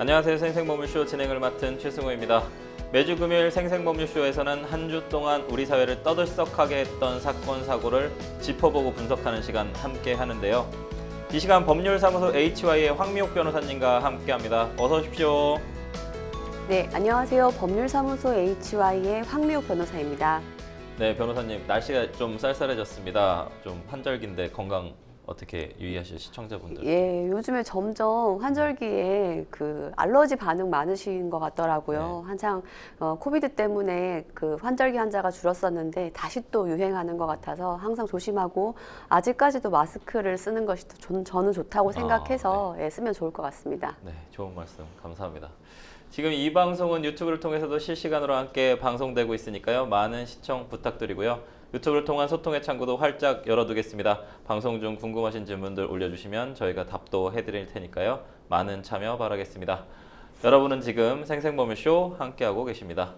안녕하세요. 생생법률쇼 진행을 맡은 최승호입니다. 매주 금요일 생생법률쇼에서는 한 주 동안 우리 사회를 떠들썩하게 했던 사건, 사고를 짚어보고 분석하는 시간 함께 하는데요. 이 시간 법률사무소 HY의 황미옥 변호사님과 함께합니다. 어서 오십시오. 네, 안녕하세요. 법률사무소 HY의 황미옥 변호사입니다. 네, 변호사님, 날씨가 좀 쌀쌀해졌습니다. 좀 환절기인데 건강 어떻게 유의하실 시청자분들? 예, 요즘에 점점 환절기에 알러지 반응 많으신 것 같더라고요. 네. 한창 코비드 때문에 환절기 환자가 줄었었는데 다시 또 유행하는 것 같아서 항상 조심하고 아직까지도 마스크를 쓰는 것이 저는 좋다고 생각해서 예, 쓰면 좋을 것 같습니다. 네, 좋은 말씀 감사합니다. 지금 이 방송은 유튜브를 통해서도 실시간으로 함께 방송되고 있으니까요. 많은 시청 부탁드리고요. 유튜브를 통한 소통의 창구도 활짝 열어두겠습니다. 방송 중 궁금하신 질문들 올려주시면 저희가 답도 해드릴 테니까요. 많은 참여 바라겠습니다. 여러분은 지금 생생법률쇼 함께하고 계십니다.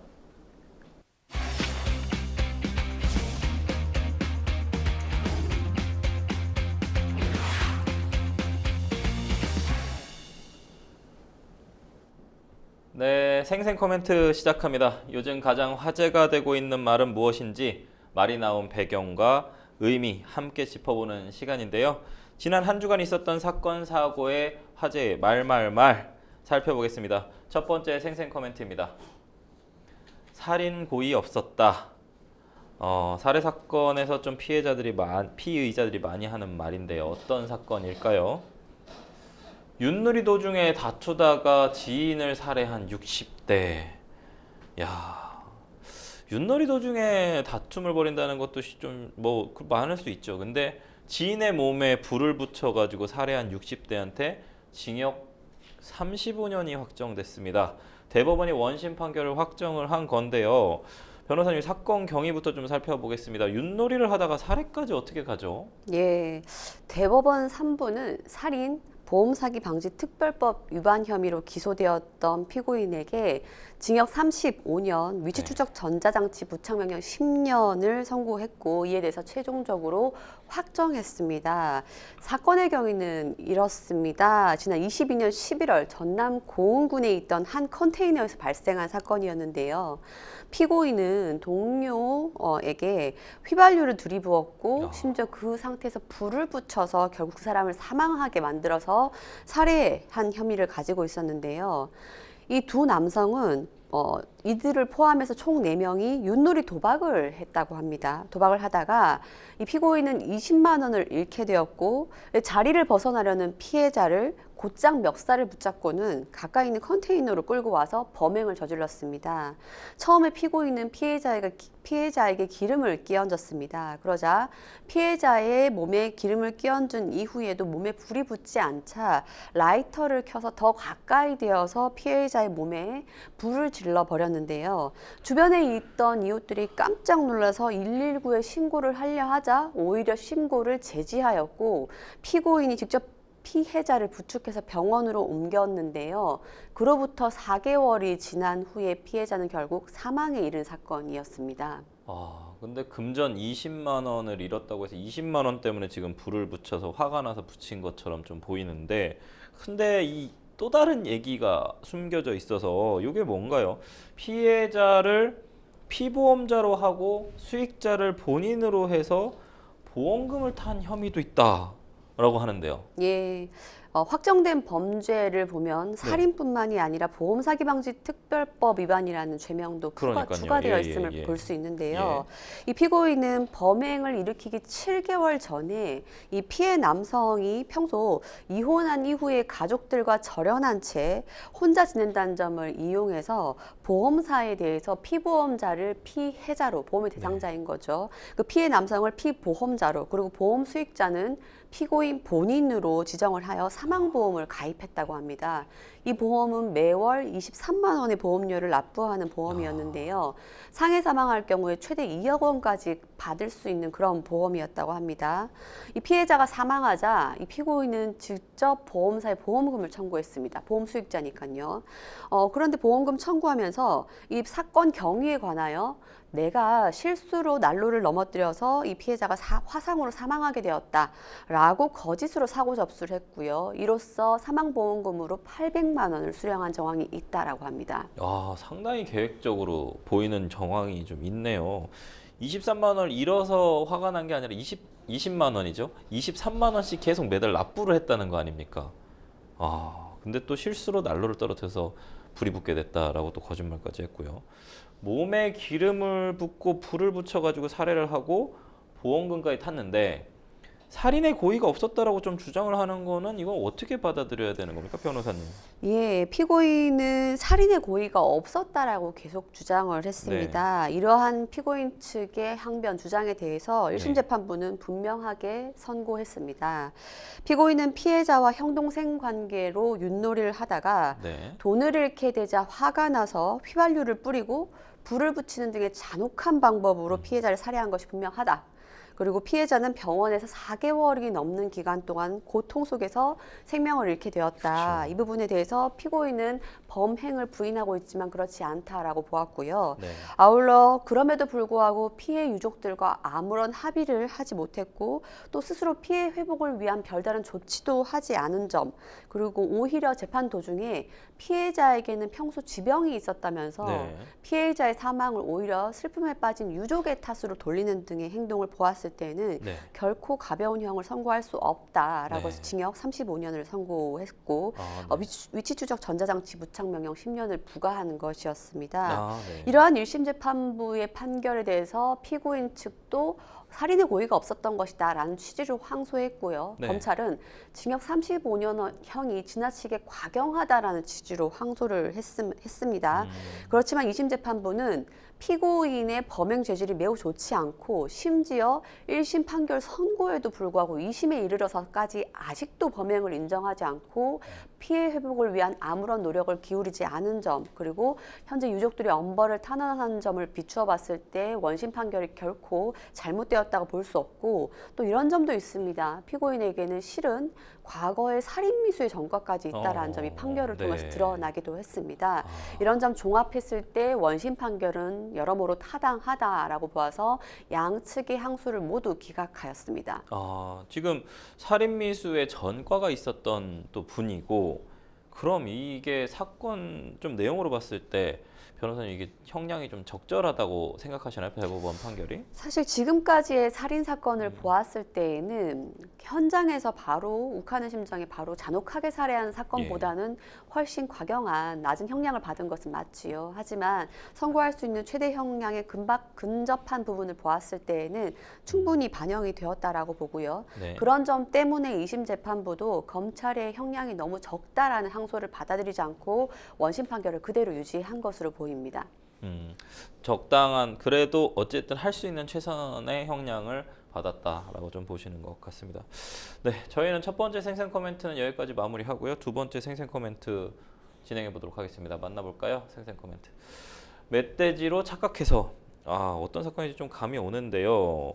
네, 생생 코멘트 시작합니다. 요즘 가장 화제가 되고 있는 말은 무엇인지 말이 나온 배경과 의미 함께 짚어보는 시간인데요. 지난 한 주간 있었던 사건, 사고의 화제의 말 살펴보겠습니다. 첫 번째 생생 코멘트입니다. 살인 고의 없었다. 살해 사건에서 좀 피의자들이 많이 하는 말인데요. 어떤 사건일까요? 윷놀이 도중에 다투다가 지인을 살해한 60대. 야, 윷놀이 도중에 다툼을 벌인다는 것도 좀 많을 수 있죠. 근데 지인의 몸에 불을 붙여가지고 살해한 60대한테 징역 35년이 확정됐습니다. 대법원이 원심 판결을 확정을 한 건데요. 변호사님, 사건 경위부터 좀 살펴보겠습니다. 윷놀이를 하다가 살해까지 어떻게 가죠? 예, 대법원 3부는 살인, 보험사기 방지 특별법 위반 혐의로 기소되었던 피고인에게 징역 35년, 위치추적 전자장치 부착명령 10년을 선고했고 이에 대해서 최종적으로 확정했습니다. 사건의 경위는 이렇습니다. 지난 22년 11월 전남 고흥군에 있던 한 컨테이너에서 발생한 사건이었는데요. 피고인은 동료에게 휘발유를 들이부었고 심지어 그 상태에서 불을 붙여서 결국 그 사람을 사망하게 만들어서 살해한 혐의를 가지고 있었는데요. 이 두 남성은 이들을 포함해서 총 4명이 윷놀이 도박을 했다고 합니다. 도박을 하다가 이 피고인은 20만 원을 잃게 되었고 자리를 벗어나려는 피해자를 곧장 멱살을 붙잡고는 가까이 있는 컨테이너로 끌고 와서 범행을 저질렀습니다. 처음에 피고인은 피해자에게 기름을 끼얹었습니다. 그러자 피해자의 몸에 기름을 끼얹은 이후에도 몸에 불이 붙지 않자 라이터를 켜서 더 가까이 되어서 피해자의 몸에 불을 질러 버렸는데요. 주변에 있던 이웃들이 깜짝 놀라서 119에 신고를 하려 하자 오히려 신고를 제지하였고 피고인이 직접 피해자를 부축해서 병원으로 옮겼는데요. 그로부터 4개월이 지난 후에 피해자는 결국 사망에 이른 사건이었습니다. 근데 금전 20만 원을 잃었다고 해서 20만 원 때문에 지금 불을 붙여서 화가 나서 붙인 것처럼 좀 보이는데, 근데 이 또 다른 얘기가 숨겨져 있어서 이게 뭔가요? 피해자를 피보험자로 하고 수익자를 본인으로 해서 보험금을 탄 혐의도 있다라고 하는데요. 예, 확정된 범죄를 보면 살인뿐만이 아니라 보험사기 방지 특별법 위반이라는 죄명도 추가되어 있음을 볼 수 있는데요. 이 피고인은 범행을 일으키기 7개월 전에 이 피해 남성이 평소 이혼한 이후에 가족들과 절연한 채 혼자 지낸다는 점을 이용해서 보험사에 대해서 피보험자를 피해자로, 보험의 대상자인 거죠. 그 피해 남성을 피보험자로, 그리고 보험 수익자는 피고인 본인으로 지정을 하여 사망보험을 가입했다고 합니다. 이 보험은 매월 23만 원의 보험료를 납부하는 보험이었는데요. 상해 사망할 경우에 최대 2억 원까지 받을 수 있는 그런 보험이었다고 합니다. 이 피해자가 사망하자 이 피고인은 직접 보험사에 보험금을 청구했습니다. 보험 수익자니까요. 그런데 보험금 청구하면서 이 사건 경위에 관하여 내가 실수로 난로를 넘어뜨려서 이 피해자가 화상으로 사망하게 되었다라고 거짓으로 사고 접수를 했고요. 이로써 사망보험금으로 800만 200만 원을 수령한 정황이 있다라고 합니다. 아, 상당히 계획적으로 보이는 정황이 좀 있네요. 23만 원을 잃어서 화가 난 게 아니라 20만 원이죠. 23만 원씩 계속 매달 납부를 했다는 거 아닙니까? 아, 근데 또 실수로 난로를 떨어뜨려서 불이 붙게 됐다라고 또 거짓말까지 했고요. 몸에 기름을 붓고 불을 붙여가지고 살해를 하고 보험금까지 탔는데 살인의 고의가 없었다라고 좀 주장을 하는 거는 이건 어떻게 받아들여야 되는 겁니까, 변호사님? 예, 피고인은 살인의 고의가 없었다라고 계속 주장을 했습니다. 이러한 피고인 측의 항변 주장에 대해서 1심 재판부는 분명하게 선고했습니다. 피고인은 피해자와 형동생 관계로 윷놀이를 하다가 네. 돈을 잃게 되자 화가 나서 휘발유를 뿌리고 불을 붙이는 등의 잔혹한 방법으로 피해자를 살해한 것이 분명하다. 그리고 피해자는 병원에서 4개월이 넘는 기간 동안 고통 속에서 생명을 잃게 되었다. 그렇죠. 이 부분에 대해서 피고인은 범행을 부인하고 있지만 그렇지 않다라고 보았고요. 네. 아울러 그럼에도 불구하고 피해 유족들과 아무런 합의를 하지 못했고 또 스스로 피해 회복을 위한 별다른 조치도 하지 않은 점, 그리고 오히려 재판 도중에 피해자에게는 평소 지병이 있었다면서 네. 피해자의 사망을 오히려 슬픔에 빠진 유족의 탓으로 돌리는 등의 행동을 보았을 때는 네. 결코 가벼운 형을 선고할 수 없다라고 해서 네. 징역 35년을 선고했고 아, 네. 위치 추적 전자장치 부착명령 10년을 부과하는 것이었습니다. 아, 네. 이러한 1심 재판부의 판결에 대해서 피고인 측도 살인의 고의가 없었던 것이다 라는 취지로 항소했고요. 네. 검찰은 징역 35년형이 지나치게 과경하다라는 취지로 항소를 했습니다. 그렇지만 2심 재판부는 피고인의 범행 죄질이 매우 좋지 않고 심지어 1심 판결 선고에도 불구하고 2심에 이르러서까지 아직도 범행을 인정하지 않고 피해 회복을 위한 아무런 노력을 기울이지 않은 점, 그리고 현재 유족들이 엄벌을 탄원한 점을 비추어 봤을 때 원심 판결이 결코 잘못되었다고 볼 수 없고, 또 이런 점도 있습니다. 피고인에게는 실은 과거에 살인 미수의 전과까지 있다라는 점이 판결을 통해서 네. 드러나기도 했습니다. 이런 점 종합했을 때 원심 판결은 여러모로 타당하다라고 보아서 양측의 항소를 모두 기각하였습니다. 아, 지금 살인 미수의 전과가 있었던 또 분이고, 그럼 이게 사건 좀 내용으로 봤을 때 변호사님 이게 형량이 좀 적절하다고 생각하시나요? 대법원 판결이? 사실 지금까지의 살인 사건을 보았을 때에는 현장에서 바로 욱하는 심정에 바로 잔혹하게 살해한 사건보다는 훨씬 과경한 낮은 형량을 받은 것은 맞지요. 하지만 선고할 수 있는 최대 형량에 근접한 부분을 보았을 때에는 충분히 반영이 되었다라고 보고요. 네. 그런 점 때문에 2심 재판부도 검찰의 형량이 너무 적다라는 항소를 받아들이지 않고 원심 판결을 그대로 유지한 것으로 보입니다. 적당한, 그래도 어쨌든 할 수 있는 최선의 형량을 받았다라고 좀 보시는 것 같습니다. 네, 저희는 첫 번째 생생 코멘트는 여기까지 마무리하고요. 두 번째 생생 코멘트 진행해 보도록 하겠습니다. 만나볼까요? 생생 코멘트. 멧돼지로 착각해서, 어떤 사건인지 좀 감이 오는데요.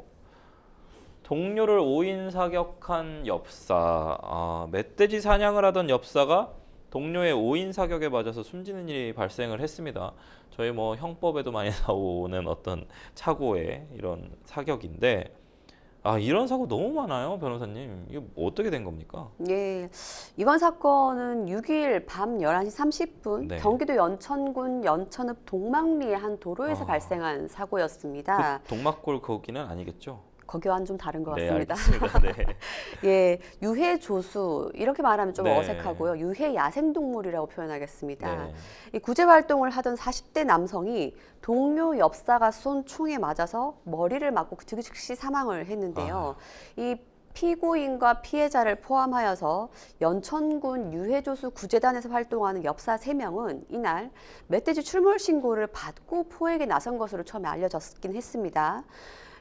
동료를 오인 사격한 엽사, 멧돼지 사냥을 하던 엽사가 동료의 오인 사격에 맞아서 숨지는 일이 발생을 했습니다. 저희 뭐 형법에도 많이 나오는 어떤 착오의 이런 사격인데, 이런 사고 너무 많아요, 변호사님. 이게 어떻게 된 겁니까? 예, 이번 사건은 6일 밤 11시 30분 네. 경기도 연천군 연천읍 동막리의 한 도로에서 발생한 사고였습니다. 그 동막골 거기는 아니겠죠? 거기와는 좀 다른 것 네, 같습니다. 알겠습니다. 네. 예, 유해 조수 이렇게 말하면 좀 네. 어색하고요. 유해 야생 동물이라고 표현하겠습니다. 네. 이 구제 활동을 하던 40대 남성이 동료 엽사가 쏜 총에 맞아서 머리를 맞고 즉시 사망을 했는데요. 이 피고인과 피해자를 포함하여서 연천군 유해조수 구제단에서 활동하는 엽사 3명은 이날 멧돼지 출몰 신고를 받고 포획에 나선 것으로 처음에 알려졌긴 했습니다.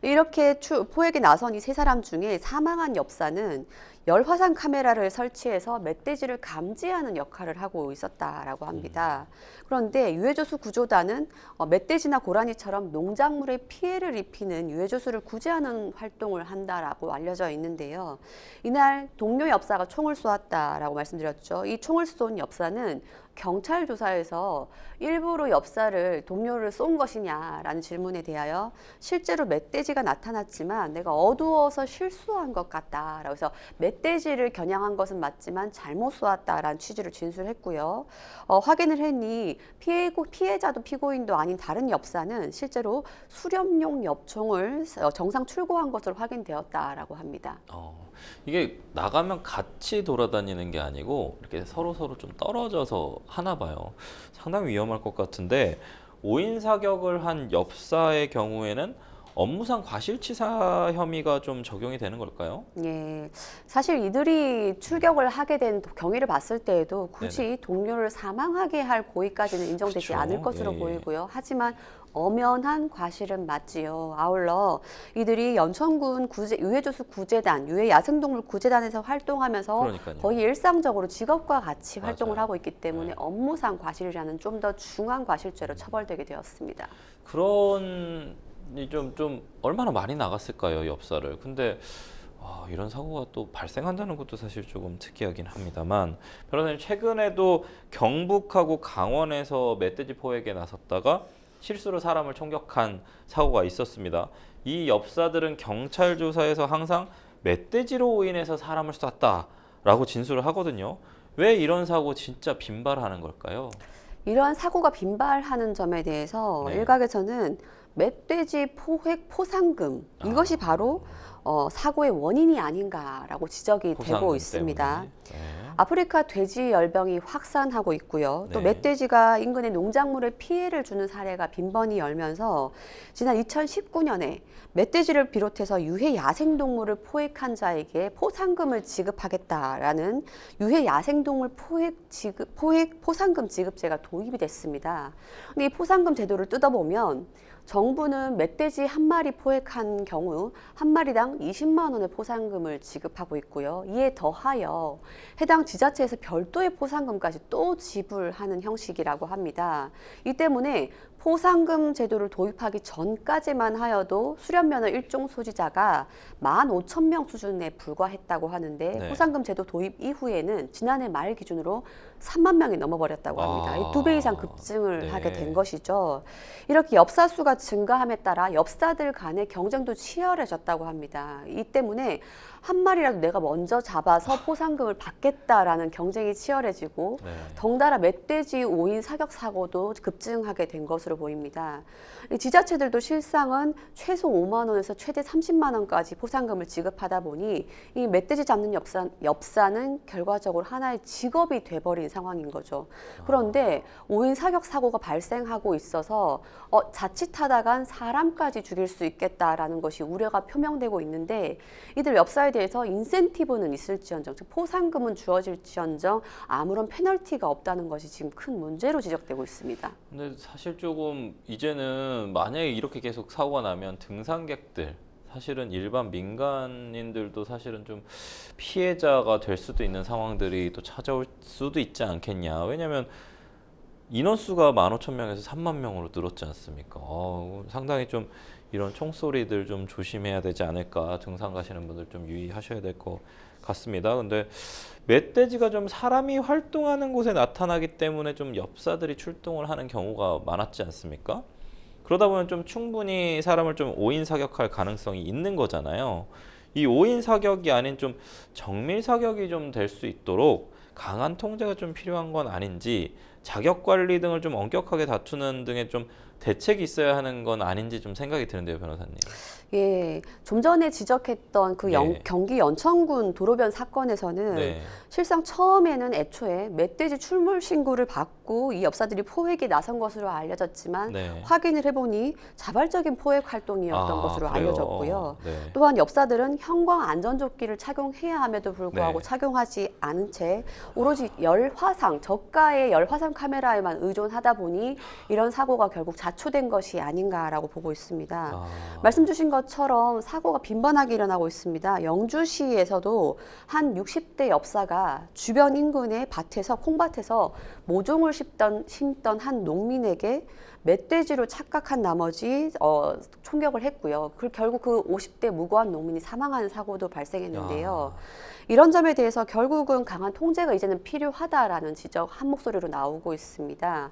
이렇게 포획에 나선 이 3사람 중에 사망한 엽사는 열화상 카메라를 설치해서 멧돼지를 감지하는 역할을 하고 있었다라고 합니다. 그런데 유해조수 구조단은 멧돼지나 고라니처럼 농작물에 피해를 입히는 유해조수를 구제하는 활동을 한다라고 알려져 있는데요. 이날 동료 엽사가 총을 쏘았다라고 말씀드렸죠. 이 총을 쏜 엽사는 경찰 조사에서 일부러 엽사를 동료를 쏜 것이냐라는 질문에 대하여 실제로 멧돼지가 나타났지만 내가 어두워서 실수한 것 같다라고 해서 멧돼지를 겨냥한 것은 맞지만 잘못 쏘았다라는 취지로 진술했고요. 확인을 했니 피해자도 피고인도 아닌 다른 엽사는 실제로 수렴용 엽총을 정상 출고한 것으로 확인되었다라고 합니다. 이게 나가면 같이 돌아다니는 게 아니고 이렇게 서로 좀 떨어져서 하나 봐요. 상당히 위험할 것 같은데 5인 사격을 한 엽사의 경우에는 업무상 과실치사 혐의가 좀 적용이 되는 걸까요? 예, 사실 이들이 출격을 하게 된 경위를 봤을 때에도 굳이 동료를 사망하게 할 고의까지는 인정되지 그쵸. 않을 것으로 예. 보이고요. 하지만 엄연한 과실은 맞지요. 아울러 이들이 연천군 유해조수 구제단, 유해야생동물 구제단에서 활동하면서 그러니까요. 거의 일상적으로 직업과 같이 활동을 맞아요. 하고 있기 때문에 네. 업무상 과실이라는 좀 더 중한 과실죄로 처벌되게 되었습니다. 그런 좀 얼마나 많이 나갔을까요, 엽사를. 근데 이런 사고가 또 발생한다는 것도 사실 조금 특이하긴 합니다만, 변호사님 최근에도 경북하고 강원에서 멧돼지 포획에 나섰다가 실수로 사람을 총격한 사고가 있었습니다. 이 엽사들은 경찰 조사에서 항상 멧돼지로 인해서 사람을 쐈다라고 진술을 하거든요. 왜 이런 사고 진짜 빈발하는 걸까요? 이러한 사고가 빈발하는 점에 대해서 네. 일각에서는 멧돼지 포획 포상금 이것이 바로 사고의 원인이 아닌가라고 지적이 되고 포상금 있습니다. 때문에. 네. 아프리카 돼지 열병이 확산하고 있고요. 또 네. 멧돼지가 인근의 농작물에 피해를 주는 사례가 빈번히 열면서 지난 2019년에 мет돼지를 비롯해서 유해 야생동물을 포획한 자에게 포상금을 지급하겠다라는 유해 야생동물 포획 포상금 지급제가 도입이 됐습니다. 근데 이 포상금 제도를 뜯어보면 정부는 멧돼지 한 마리 포획한 경우 한 마리당 20만 원의 포상금을 지급하고 있고요. 이에 더하여 해당 지자체에서 별도의 포상금까지 또 지불하는 형식이라고 합니다. 이 때문에 포상금 제도를 도입하기 전까지만 하여도 수련면허 1종 소지자가 15,000명 수준에 불과했다고 하는데 네. 포상금 제도 도입 이후에는 지난해 말 기준으로 3만 명이 넘어버렸다고 합니다. 2배 이상 급증을 네. 하게 된 것이죠. 이렇게 엽사 수가 증가함에 따라 엽사들 간의 경쟁도 치열해졌다고 합니다. 이 때문에 한 마리라도 내가 먼저 잡아서 포상금을 받겠다라는 경쟁이 치열해지고 네. 덩달아 멧돼지 5인 사격 사고도 급증하게 된 것으로 보입니다. 이 지자체들도 실상은 최소 5만 원에서 최대 30만 원까지 포상금을 지급하다 보니 이 멧돼지 잡는 엽사는 결과적으로 하나의 직업이 돼버린 상황인 거죠. 그런데 5인 사격 사고가 발생하고 있어서 자칫하다간 사람까지 죽일 수 있겠다라는 것이 우려가 표명되고 있는데 이들 엽사에 대해서 인센티브는 있을지언정, 즉 포상금은 주어질지언정 아무런 페널티가 없다는 것이 지금 큰 문제로 지적되고 있습니다. 근데 사실 조금 이제는 만약에 이렇게 계속 사고가 나면 등산객들 사실은 일반 민간인들도 사실은 좀 피해자가 될 수도 있는 상황들이 또 찾아올 수도 있지 않겠냐. 왜냐하면 인원수가 15,000명에서 3만 명으로 늘었지 않습니까? 상당히 좀 이런 총소리들 좀 조심해야 되지 않을까. 등산 가시는 분들 좀 유의하셔야 될 것 같습니다. 근데 멧돼지가 좀 사람이 활동하는 곳에 나타나기 때문에 좀 엽사들이 출동을 하는 경우가 많았지 않습니까? 그러다 보면 좀 충분히 사람을 좀 5인 사격할 가능성이 있는 거잖아요. 이 5인 사격이 아닌 좀 정밀 사격이 좀 될 수 있도록 강한 통제가 좀 필요한 건 아닌지, 자격 관리 등을 좀 엄격하게 다투는 등의 좀 대책이 있어야 하는 건 아닌지 좀 생각이 드는데요, 변호사님. 예, 좀 전에 지적했던 그 네. 경기 연천군 도로변 사건에서는 네. 실상 처음에는 애초에 멧돼지 출몰 신고를 받고 이 엽사들이 포획에 나선 것으로 알려졌지만 네. 확인을 해보니 자발적인 포획 활동이었던 것으로 그래요? 알려졌고요. 네. 또한 엽사들은 형광 안전조끼를 착용해야 함에도 불구하고 네. 착용하지 않은 채 오로지 열화상, 저가의 열화상 카메라에만 의존하다 보니 이런 사고가 결국 자초된 것이 아닌가라고 보고 있습니다. 말씀 주신 것처럼 사고가 빈번하게 일어나고 있습니다. 영주시에서도 한 60대 엽사가 주변 인근의 밭에서 콩밭에서 모종을 심던 한 농민에게 멧돼지로 착각한 나머지 총격을 했고요. 결국 그 50대 무고한 농민이 사망하는 사고도 발생했는데요. 이런 점에 대해서 결국은 강한 통제가 이제는 필요하다라는 지적 한 목소리로 나오고 있습니다.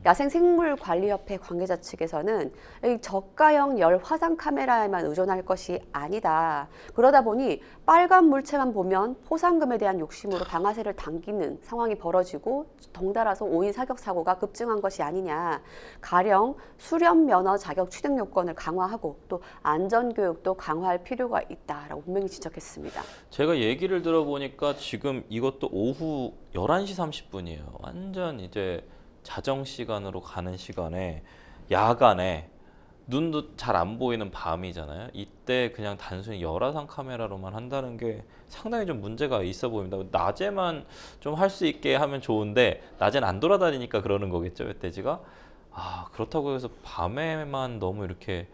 야생생물관리협회 관계자 측에서는 이 저가형 열 화상 카메라에만 의존할 것이 아니다. 그러다 보니 빨간 물체만 보면 포상금에 대한 욕심으로 방아쇠를 당기는 상황이 벌어지고 덩달아서 오인 사격 사고가 급증한 것이 아니냐. 가령 수련 면허 자격 취득 요건을 강화하고 또 안전교육도 강화할 필요가 있다라고 분명히 지적했습니다. 제가 얘기를 들어보니까 지금 이것도 오후 11시 30분이에요. 완전 이제 자정 시간으로 가는 시간에 야간에 눈도 잘 안 보이는 밤이잖아요. 이때 그냥 단순히 열화상 카메라로만 한다는 게 상당히 좀 문제가 있어 보입니다. 낮에만 좀 할 수 있게 하면 좋은데 낮엔 안 돌아다니니까 그러는 거겠죠, 멧돼지가. 그렇다고 해서 밤에만 너무 이렇게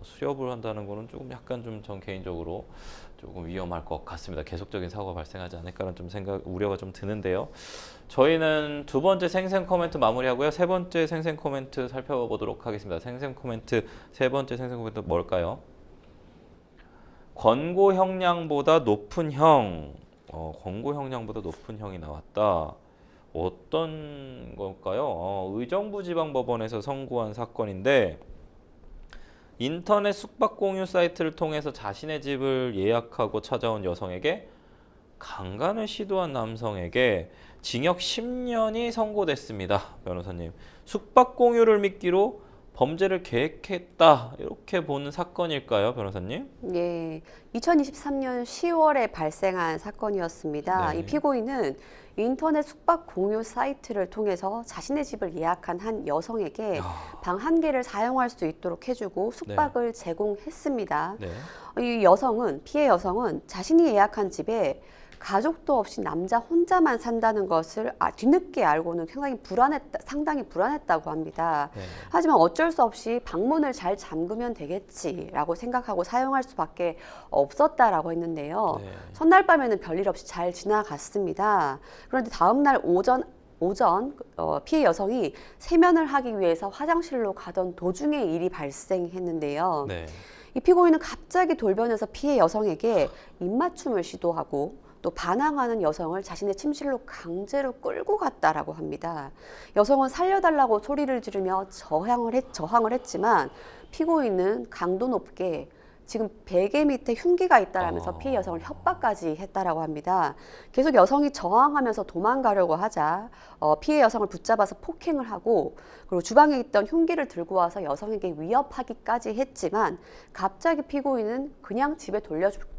수렵을 한다는 거는 조금 약간 좀 전 개인적으로 조금 위험할 것 같습니다. 계속적인 사고가 발생하지 않을까라는 좀 우려가 좀 드는데요. 저희는 두 번째 생생 코멘트 마무리하고요. 세 번째 생생 코멘트 살펴보도록 하겠습니다. 생생 코멘트 세 번째 생생 코멘트 뭘까요? 권고 형량보다 높은 형. 권고 형량보다 높은 형이 나왔다. 어떤 걸까요? 의정부지방법원에서 선고한 사건인데 인터넷 숙박 공유 사이트를 통해서 자신의 집을 예약하고 찾아온 여성에게 강간을 시도한 남성에게 징역 10년이 선고됐습니다. 변호사님, 숙박 공유를 미끼로 범죄를 계획했다 이렇게 보는 사건일까요, 변호사님? 예, 2023년 10월에 발생한 사건이었습니다. 네. 이 피고인은 인터넷 숙박 공유 사이트를 통해서 자신의 집을 예약한 한 여성에게 방 한 개를 사용할 수 있도록 해주고 숙박을 제공했습니다. 네. 피해 여성은 자신이 예약한 집에 가족도 없이 남자 혼자만 산다는 것을 뒤늦게 알고는 상당히 불안했다고 합니다. 네. 하지만 어쩔 수 없이 방문을 잘 잠그면 되겠지라고 생각하고 사용할 수밖에 없었다라고 했는데요. 네. 첫날 밤에는 별일 없이 잘 지나갔습니다. 그런데 다음 날 오전 피해 여성이 세면을 하기 위해서 화장실로 가던 도중에 일이 발생했는데요. 네. 이 피고인은 갑자기 돌변해서 피해 여성에게 입맞춤을 시도하고 또 반항하는 여성을 자신의 침실로 강제로 끌고 갔다라고 합니다. 여성은 살려달라고 소리를 지르며 저항을 했지만 피고인은 강도 높게 지금 베개 밑에 흉기가 있다라면서 피해 여성을 협박까지 했다라고 합니다. 계속 여성이 저항하면서 도망가려고 하자 피해 여성을 붙잡아서 폭행을 하고 그리고 주방에 있던 흉기를 들고 와서 여성에게 위협하기까지 했지만 갑자기 피고인은 그냥 집에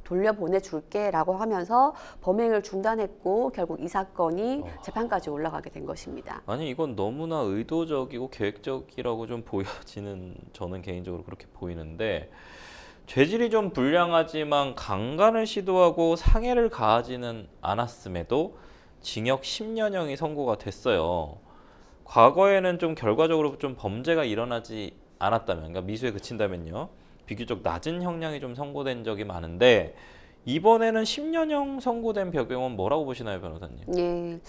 돌려보내줄게라고 하면서 범행을 중단했고 결국 이 사건이 재판까지 올라가게 된 것입니다. 아니 이건 너무나 의도적이고 계획적이라고 좀 보여지는 저는 개인적으로 그렇게 보이는데 죄질이 좀 불량하지만 강간을 시도하고 상해를 가하지는 않았음에도 징역 10년형이 선고가 됐어요. 과거에는 좀 결과적으로 좀 범죄가 일어나지 않았다면, 그러니까 미수에 그친다면요, 비교적 낮은 형량이 좀 선고된 적이 많은데 이번에는 10년형 선고된 배경은 뭐라고 보시나요, 변호사님? 예,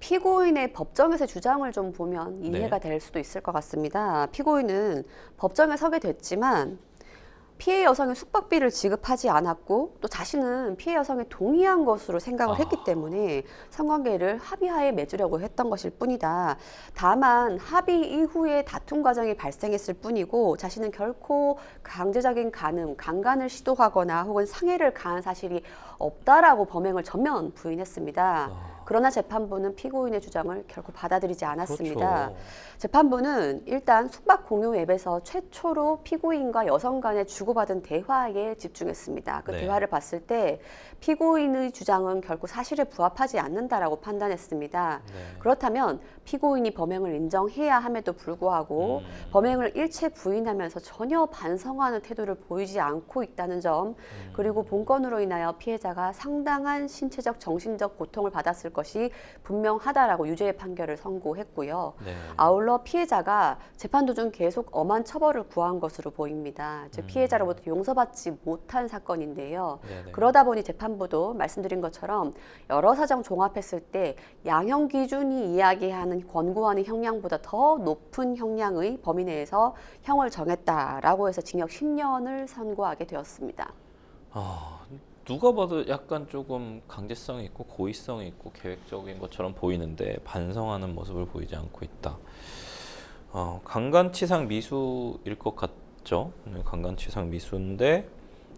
피고인의 법정에서 주장을 좀 보면 이해가 될 수도 있을 것 같습니다. 피고인은 법정에 서게 됐지만 피해 여성의 숙박비를 지급하지 않았고 또 자신은 피해 여성이 동의한 것으로 생각을 했기 때문에 성관계를 합의하에 맺으려고 했던 것일 뿐이다. 다만 합의 이후에 다툼 과정이 발생했을 뿐이고 자신은 결코 강제적인 강간을 시도하거나 혹은 상해를 가한 사실이 없다라고 범행을 전면 부인했습니다. 그러나 재판부는 피고인의 주장을 결코 받아들이지 않았습니다. 그렇죠. 재판부는 일단 숙박 공유 앱에서 최초로 피고인과 여성 간의 주고받은 대화에 집중했습니다. 그 대화를 봤을 때 피고인의 주장은 결코 사실에 부합하지 않는다라고 판단했습니다. 그렇다면 피고인이 범행을 인정해야 함에도 불구하고 범행을 일체 부인하면서 전혀 반성하는 태도를 보이지 않고 있다는 점, 그리고 본건으로 인하여 피해자가 상당한 신체적, 정신적 고통을 받았을 것이 분명하다라고 유죄의 판결을 선고했고요. 아울러 피해자가 재판 도중 계속 엄한 처벌을 구한 것으로 보입니다. 즉 피해자를 피해자로부터 용서받지 못한 사건인데요. 네네. 그러다 보니 재판부도 말씀드린 것처럼 여러 사정 종합했을 때 양형 기준이 이야기하는 권고하는 형량보다 더 높은 형량의 범위 내에서 형을 정했다라고 해서 징역 10년을 선고하게 되었습니다. 누가 봐도 약간 조금 강제성이 있고 고의성이 있고 계획적인 것처럼 보이는데 반성하는 모습을 보이지 않고 있다. 강간치상 미수일 것 같죠? 네, 강간치상 미수인데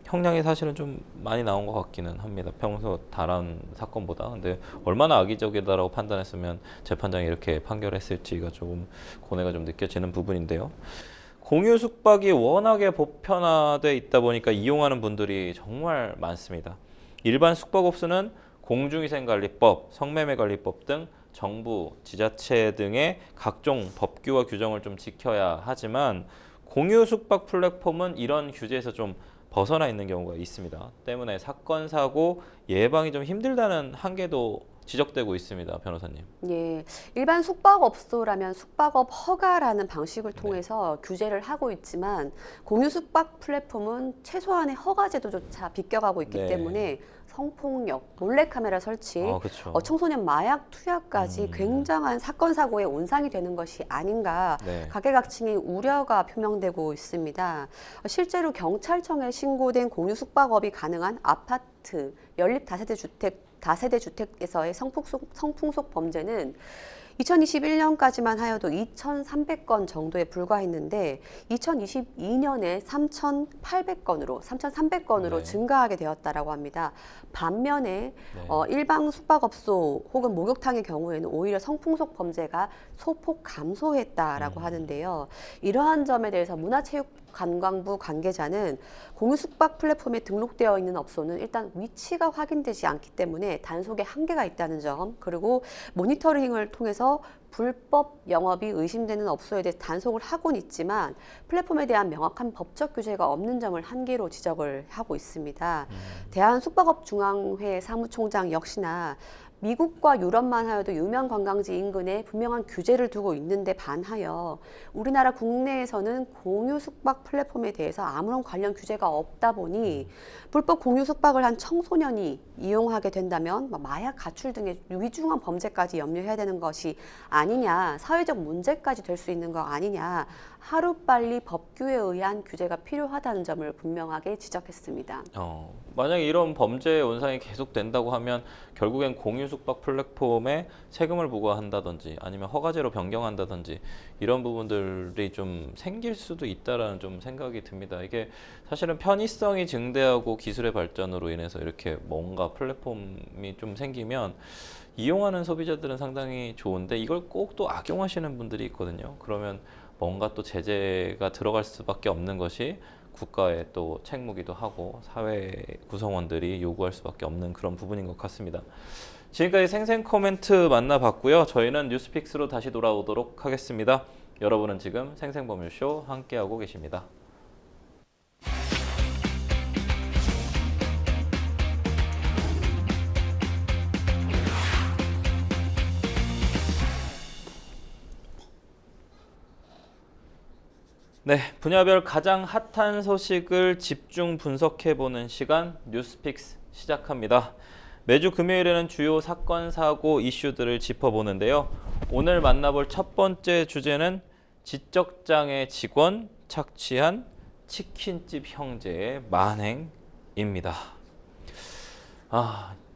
형량이 사실은 좀 많이 나온 것 같기는 합니다. 평소 다른 사건보다. 근데 얼마나 악의적이다라고 판단했으면 재판장이 이렇게 판결했을지가 조금 고뇌가 좀 느껴지는 부분인데요. 공유 숙박이 워낙에 보편화돼 있다 보니까 이용하는 분들이 정말 많습니다. 일반 숙박업소는 공중위생관리법, 성매매관리법 등 정부, 지자체 등의 각종 법규와 규정을 좀 지켜야 하지만 공유 숙박 플랫폼은 이런 규제에서 좀 벗어나 있는 경우가 있습니다. 때문에 사건, 사고 예방이 좀 힘들다는 한계도 지적되고 있습니다, 변호사님. 예, 일반 숙박업소라면 숙박업 허가라는 방식을 통해서 규제를 하고 있지만 공유 숙박 플랫폼은 최소한의 허가 제도조차 비껴가고 있기 네. 때문에 성폭력, 몰래카메라 설치, 그렇죠. 청소년 마약 투약까지 굉장한 사건 사고의 온상이 되는 것이 아닌가 네. 각계각층의 우려가 표명되고 있습니다. 실제로 경찰청에 신고된 공유 숙박업이 가능한 아파트, 연립 다세대 주택에서의 성폭력 범죄는 2021년까지만 하여도 2,300건 정도에 불과했는데 2022년에 3,300건으로 네. 증가하게 되었다라고 합니다. 반면에 네. 일반 숙박업소 혹은 목욕탕의 경우에는 오히려 성폭력 범죄가 소폭 감소했다라고 하는데요. 이러한 점에 대해서 문화체육관광부 관계자는 공유 숙박 플랫폼에 등록되어 있는 업소는 일단 위치가 확인되지 않기 때문에 단속에 한계가 있다는 점, 그리고 모니터링을 통해서 불법 영업이 의심되는 업소에 대해 단속을 하고는 있지만 플랫폼에 대한 명확한 법적 규제가 없는 점을 한계로 지적을 하고 있습니다. 대한숙박업중앙회 사무총장 역시나 미국과 유럽만 하여도 유명 관광지 인근에 분명한 규제를 두고 있는데 반하여 우리나라 국내에서는 공유 숙박 플랫폼에 대해서 아무런 관련 규제가 없다 보니 불법 공유 숙박을 한 청소년이 이용하게 된다면 마약 가출 등의 위중한 범죄까지 염려해야 되는 것이 아니냐, 사회적 문제까지 될 수 있는 거 아니냐, 하루빨리 법규에 의한 규제가 필요하다는 점을 분명하게 지적했습니다. 만약에 이런 범죄 온상이 계속된다고 하면 결국엔 공유 숙박 플랫폼에 세금을 부과한다든지 아니면 허가제로 변경한다든지 이런 부분들이 좀 생길 수도 있다라는 좀 생각이 듭니다. 이게 사실은 편의성이 증대하고 기술의 발전으로 인해서 이렇게 뭔가 플랫폼이 좀 생기면 이용하는 소비자들은 상당히 좋은데 이걸 꼭 또 악용하시는 분들이 있거든요. 그러면 뭔가 또 제재가 들어갈 수밖에 없는 것이 국가의 또 책무기도 하고 사회 구성원들이 요구할 수밖에 없는 그런 부분인 것 같습니다. 지금까지 생생 코멘트 만나봤고요. 저희는 뉴스픽스로 다시 돌아오도록 하겠습니다. 여러분은 지금 생생법률쇼 함께하고 계십니다. 네, 분야별 가장 핫한 소식을 집중 분석해보는 시간 뉴스픽스 시작합니다. 매주 금요일에는 주요 사건, 사고, 이슈들을 짚어보는데요. 오늘 만나볼 첫 번째 주제는 지적장애 직원 착취한 치킨집 형제의 만행입니다.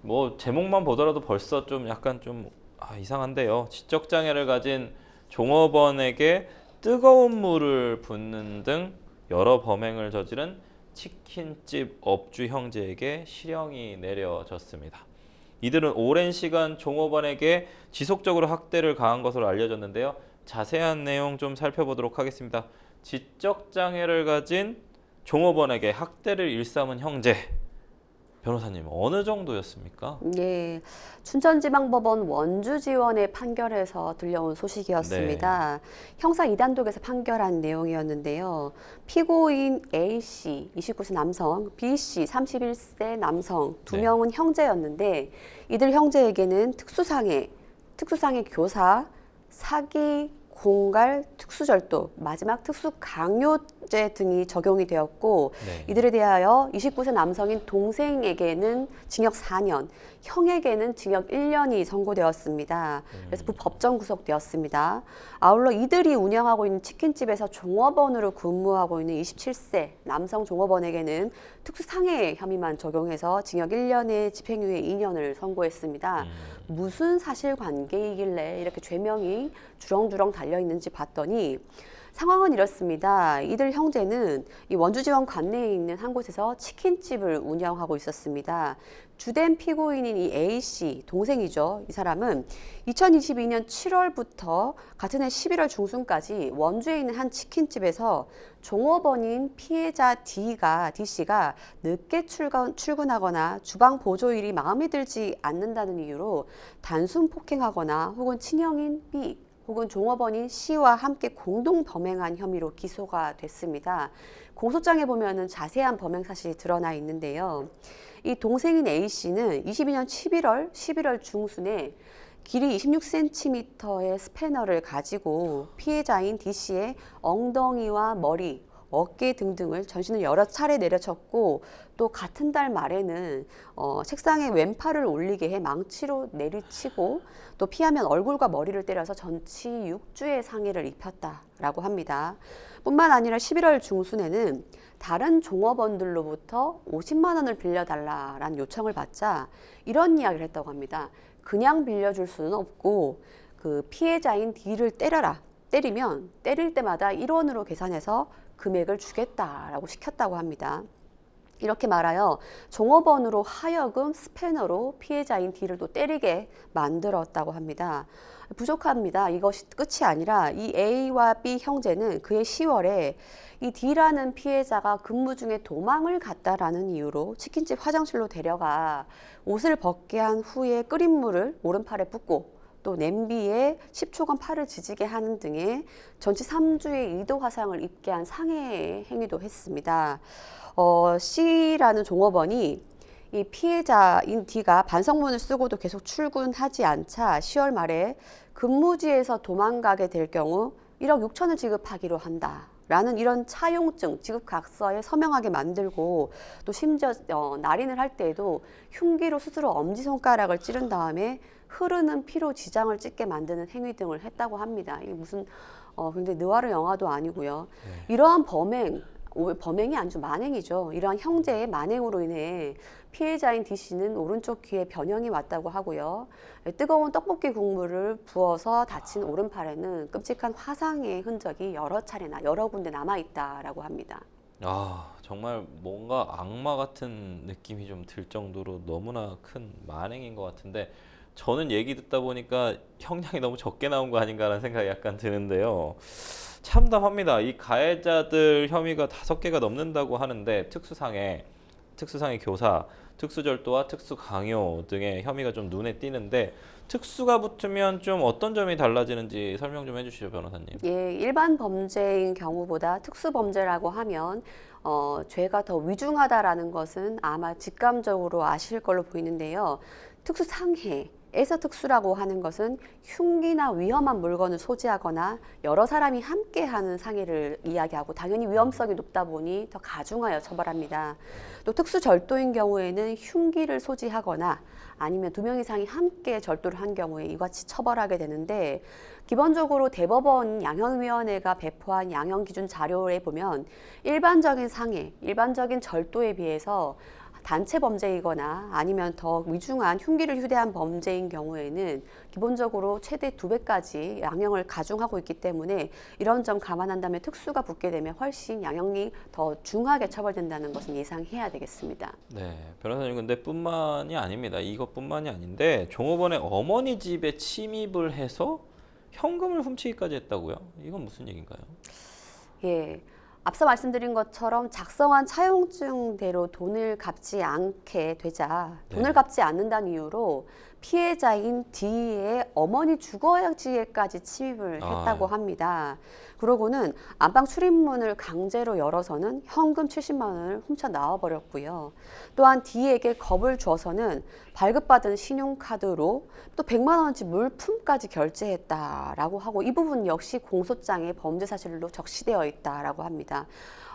뭐 제목만 보더라도 벌써 좀 약간 좀 이상한데요. 지적장애를 가진 종업원에게 뜨거운 물을 붓는 등 여러 범행을 저지른 치킨집 업주 형제에게 실형이 내려졌습니다. 이들은 오랜 시간 종업원에게 지속적으로 학대를 가한 것으로 알려졌는데요. 자세한 내용 좀 살펴보도록 하겠습니다. 지적장애를 가진 종업원에게 학대를 일삼은 형제. 변호사님, 어느 정도였습니까? 예, 춘천지방법원 원주지원의 판결에서 들려온 소식이었습니다. 형사 2단독에서 판결한 내용이었는데요. 피고인 A씨, 29세 남성, B씨, 31세 남성 두 명은 형제였는데 이들 형제에게는 특수상해 교사, 사기, 공갈, 특수절도, 마지막 특수강요죄 등이 적용이 되었고 네. 이들에 대하여 29세 남성인 동생에게는 징역 4년, 형에게는 징역 1년이 선고되었습니다. 그래서 법정 구속되었습니다. 아울러 이들이 운영하고 있는 치킨집에서 종업원으로 근무하고 있는 27세 남성 종업원에게는 특수상해 혐의만 적용해서 징역 1년에 집행유예 2년을 선고했습니다. 무슨 사실관계이길래 이렇게 죄명이 주렁주렁 달려있는지 봤더니 상황은 이렇습니다. 이들 형제는 이 원주지원 관내에 있는 한 곳에서 치킨집을 운영하고 있었습니다. 주된 피고인인 이 A씨, 동생이죠. 이 사람은 2022년 7월부터 같은 해 11월 중순까지 원주에 있는 한 치킨집에서 종업원인 피해자 D씨가 늦게 출근하거나 주방 보조일이 마음에 들지 않는다는 이유로 단순 폭행하거나 혹은 친형인 B, 혹은 종업원인 C와 함께 공동 범행한 혐의로 기소가 됐습니다. 공소장에 보면은 자세한 범행 사실이 드러나 있는데요. 이 동생인 A씨는 22년 11월 중순에 길이 26cm의 스패너를 가지고 피해자인 D씨의 엉덩이와 머리, 어깨 등등을 전신을 여러 차례 내려쳤고 또 같은 달 말에는 책상에 왼팔을 올리게 해 망치로 내리치고 또 피하면 얼굴과 머리를 때려서 전치 6주의 상해를 입혔다라고 합니다. 뿐만 아니라 11월 중순에는 다른 종업원들로부터 50만 원을 빌려달라라는 요청을 받자 이런 이야기를 했다고 합니다. 그냥 빌려줄 수는 없고 그 피해자인 D를 때려라. 때리면 때릴 때마다 1원으로 계산해서 금액을 주겠다라고 시켰다고 합니다. 이렇게 말하여 종업원으로 하여금 스패너로 피해자인 D를 또 때리게 만들었다고 합니다. 부족합니다. 이것이 끝이 아니라 이 A와 B 형제는 그해 10월에 이 D라는 피해자가 근무 중에 도망을 갔다라는 이유로 치킨집 화장실로 데려가 옷을 벗게 한 후에 끓인 물을 오른팔에 붓고 또 냄비에 10초간 팔을 지지게 하는 등의 전치 3주의 2도 화상을 입게 한 상해 행위도 했습니다. C라는 종업원이 이 피해자인 D가 반성문을 쓰고도 계속 출근하지 않자 10월 말에 근무지에서 도망가게 될 경우 1억 6천을 지급하기로 한다. 라는 이런 차용증, 지급각서에 서명하게 만들고 또 심지어 날인을 할 때에도 흉기로 스스로 엄지손가락을 찌른 다음에 흐르는 피로 지장을 찢게 만드는 행위 등을 했다고 합니다. 이게 무슨 굉장히 느와르 영화도 아니고요. 이러한 범행이 아니죠. 만행이죠. 이러한 형제의 만행으로 인해 피해자인 D씨는 오른쪽 귀에 변형이 왔다고 하고요. 뜨거운 떡볶이 국물을 부어서 다친 오른팔에는 끔찍한 화상의 흔적이 여러 군데 남아있다라고 합니다. 아, 정말 뭔가 악마 같은 느낌이 좀 들 정도로 너무나 큰 만행인 것 같은데 저는 얘기 듣다 보니까 형량이 너무 적게 나온 거 아닌가라는 생각이 약간 드는데요. 참담합니다. 이 가해자들 혐의가 5개가 넘는다고 하는데 특수상해 교사, 특수절도와 특수강요 등의 혐의가 좀 눈에 띄는데 특수가 붙으면 좀 어떤 점이 달라지는지 설명 좀 해주시죠, 변호사님. 예, 일반 범죄인 경우보다 특수범죄라고 하면 죄가 더 위중하다라는 것은 아마 직감적으로 아실 걸로 보이는데요. 특수상해에서 특수라고 하는 것은 흉기나 위험한 물건을 소지하거나 여러 사람이 함께하는 상해를 이야기하고 당연히 위험성이 높다 보니 더 가중하여 처벌합니다. 또 특수절도인 경우에는 흉기를 소지하거나 아니면 2명 이상이 함께 절도를 한 경우에 이같이 처벌하게 되는데 기본적으로 대법원 양형위원회가 배포한 양형기준 자료에 보면 일반적인 상해, 일반적인 절도에 비해서 단체 범죄이거나 아니면 더 위중한 흉기를 휴대한 범죄인 경우에는 기본적으로 최대 2배까지 양형을 가중하고 있기 때문에 이런 점 감안한다면 특수가 붙게 되면 훨씬 양형이 더 중하게 처벌된다는 것은 예상해야 되겠습니다. 네, 변호사님 근데 뿐만이 아닙니다. 이것뿐만이 아닌데 종업원의 어머니 집에 침입을 해서 현금을 훔치기까지 했다고요? 이건 무슨 얘기인가요? 예. 앞서 말씀드린 것처럼 작성한 차용증대로 돈을 갚지 않게 되자 돈을 갚지 않는다는 이유로 피해자인 D의 어머니 주거지에까지 침입을 했다고 합니다. 그러고는 안방 출입문을 강제로 열어서는 현금 70만 원을 훔쳐 나와버렸고요. 또한 D에게 겁을 주어서는 발급받은 신용카드로 또 100만 원어치 물품까지 결제했다라고 하고, 이 부분 역시 공소장에 범죄 사실로 적시되어 있다라고 합니다.